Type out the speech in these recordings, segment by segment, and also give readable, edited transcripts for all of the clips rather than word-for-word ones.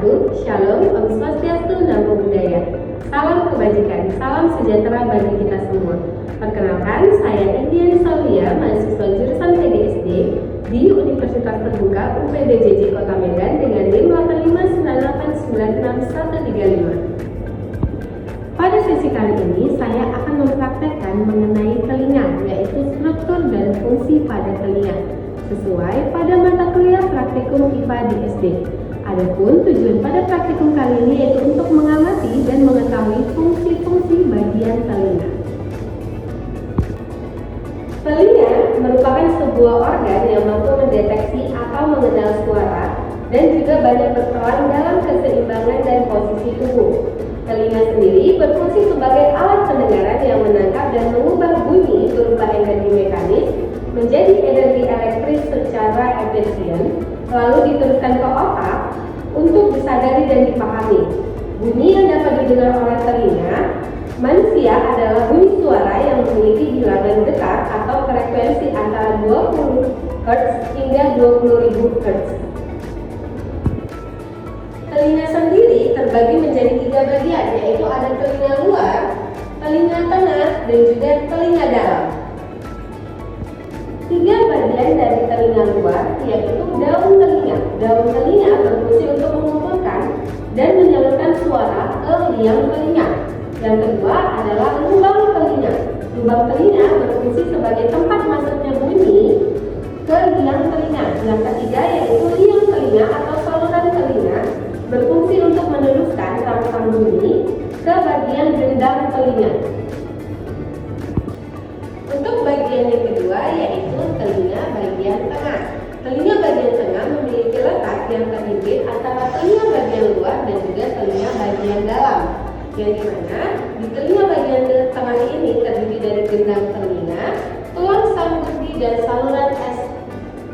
wabarakatuh. Shalom, Om Swastiastu, Namo Buddhaya. Salam kebajikan, salam sejahtera bagi kita semua. Perkenalkan, saya Indian Saulia, mahasiswa jurusan PDSD di Universitas Terbuka UPDJJ Kota Medan dengan NIM 859896135. Pada sesi kali ini, saya akan mempraktekkan mengenai telinga, yaitu struktur dan fungsi pada telinga, sesuai pada mata kuliah praktikum IPA di SD. Adapun tujuan pada praktikum kali ini yaitu untuk mengamati dan mengetahui fungsi-fungsi bagian telinga. Telinga merupakan sebuah organ yang mampu mendeteksi atau mengenal suara dan juga banyak berperan dalam keseimbangan dan posisi tubuh. Telinga sendiri berfungsi sebagai alat pendengaran yang menangkap dan mengubah bunyi berupa energi mekanis menjadi energi elektris secara efisien, lalu diteruskan ke otak untuk disadari dan dipahami. Bunyi yang dapat didengar oleh telinga manusia adalah bunyi suara yang memiliki bilangan detak atau frekuensi antara 20 Hz hingga 20.000 Hz. Telinga sendiri terbagi menjadi 3 bagian, yaitu ada telinga luar, telinga tengah, dan juga telinga dalam. 3 bagian dari telinga luar yaitu daun telinga. Daun telinga berfungsi untuk mengumpulkan dan menyalurkan suara ke liang telinga. Yang kedua adalah lubang telinga. Lubang telinga berfungsi sebagai tempat masuknya bunyi ke liang telinga. Yang ketiga yaitu liang telinga atau saluran telinga, berfungsi untuk meneruskan rangsang bunyi ke bagian gendang telinga. Untuk bagian yang kedua yaitu telinga bagian tengah. Telinga bagian tengah memiliki letak yang terhimpit antara telinga bagian luar dan juga telinga bagian dalam, yang dimana di telinga bagian tengah ini terdiri dari gendang telinga, tulang sanggurdi, dan saluran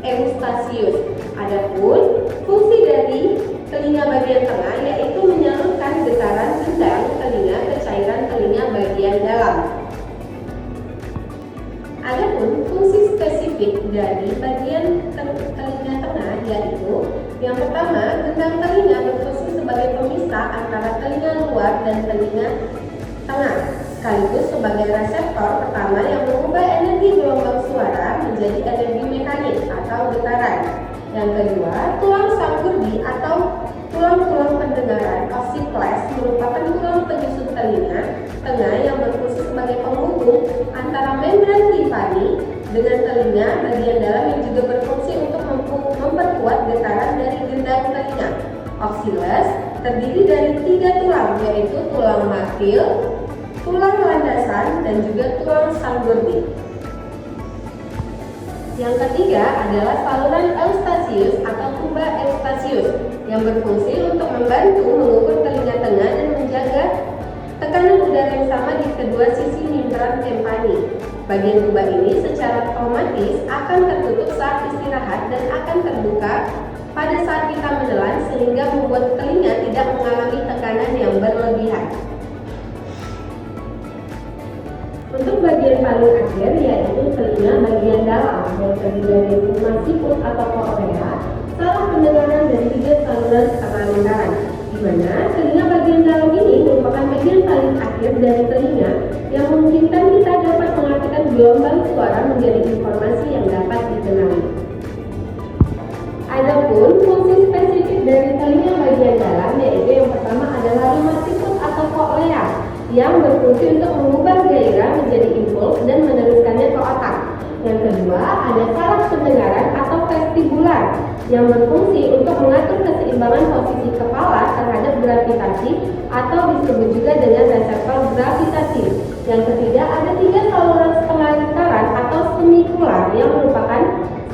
Eustachius. Adapun fungsi dari telinga bagian tengah yaitu menyalurkan getaran gendang telinga ke cairan telinga bagian dalam. Adapun fungsi spesifik dari bagian telinga tengah yaitu yang pertama, gendang telinga berfungsi sebagai pemisah antara telinga luar dan telinga tengah, sekaligus sebagai reseptor pertama yang mengubah energi gelombang suara menjadi energi mekanis atau getaran. Yang kedua, tulang sanggurdi atau tulang-tulang pendengaran occiples merupakan tulang penyusun telinga tengah yang berfungsi sebagai penghubung antara membran timpani dengan telinga bagian dalam yang juga berfungsi untuk memperkuat getaran dari gendang telinga. Occiples terdiri dari 3 tulang, yaitu tulang makil, tulang landasan, dan juga tulang sanggurdi. Yang ketiga adalah saluran Eustachius atau tuba Eustachius yang berfungsi untuk membantu mengukur telinga tengah dan menjaga tekanan udara yang sama di kedua sisi membran timpani. Bagian tuba ini secara otomatis akan tertutup saat istirahat dan akan terbuka pada saat kita menelan sehingga membuat telinga tidak mengalami tekanan yang berlebihan. Untuk bagian paling akhir yaitu telinga bagian dalam yang terdiri dari rumah siput atau korea, salah pendengaran dari 3 saluran setengah lingkaran, di mana telinga bagian dalam ini merupakan bagian paling akhir dari telinga yang memungkinkan kita dapat mengartikan gelombang suara menjadi informasi yang dapat dikenali. Adapun fungsi spesifik dari telinga bagian dalam yaitu yang pertama adalah rumah siput atau koklea yang berfungsi untuk mengubah gairah menjadi impuls dan meneruskannya ke otak. Yang kedua ada saraf pendengaran atau vestibular yang berfungsi untuk mengatur keseimbangan posisi kepala terhadap gravitasi atau disebut juga dengan reseptor gravitasi. Yang ketiga ada 3 saluran setengah lingkaran atau semikular yang merupakan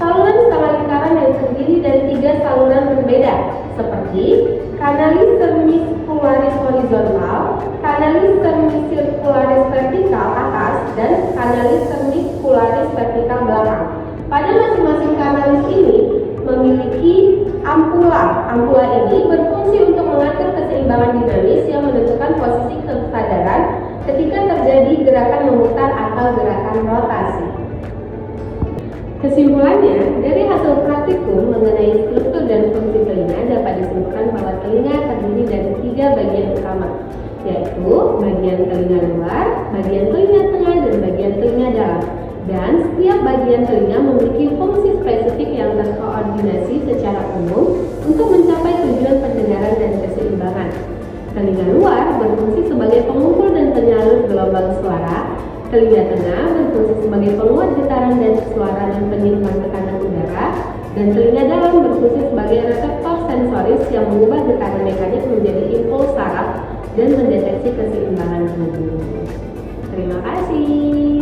saluran setengah lingkaran yang terdiri dari 3 saluran berbeda seperti kanalis semicircularis horizontal, kanalis semicircularis vertikal atas, dan kanalis semicircularis vertikal belakang. Pada masing-masing kanalis ini memiliki ampula. Ampula ini berfungsi untuk mengatur keseimbangan dinamis yang menentukan posisi kesadaran ketika terjadi gerakan memutar atau gerakan rotasi. Kesimpulannya, dari hasil praktikum mengenai struktur dan fungsi telinga dapat disimpulkan bahwa telinga bagian telinga luar, bagian telinga tengah, dan bagian telinga dalam. Dan setiap bagian telinga memiliki fungsi spesifik yang terkoordinasi secara umum untuk mencapai tujuan pendengaran dan keseimbangan. Telinga luar berfungsi sebagai pengumpul dan penyalur gelombang suara. Telinga tengah berfungsi sebagai penguat getaran dan suara dan penyimpan tekanan udara. Dan telinga dalam berfungsi sebagai reseptor sensoris yang mengubah getaran mekanik menjadi impuls saraf dan mendeteksi keseimbangan tubuh. Terima kasih.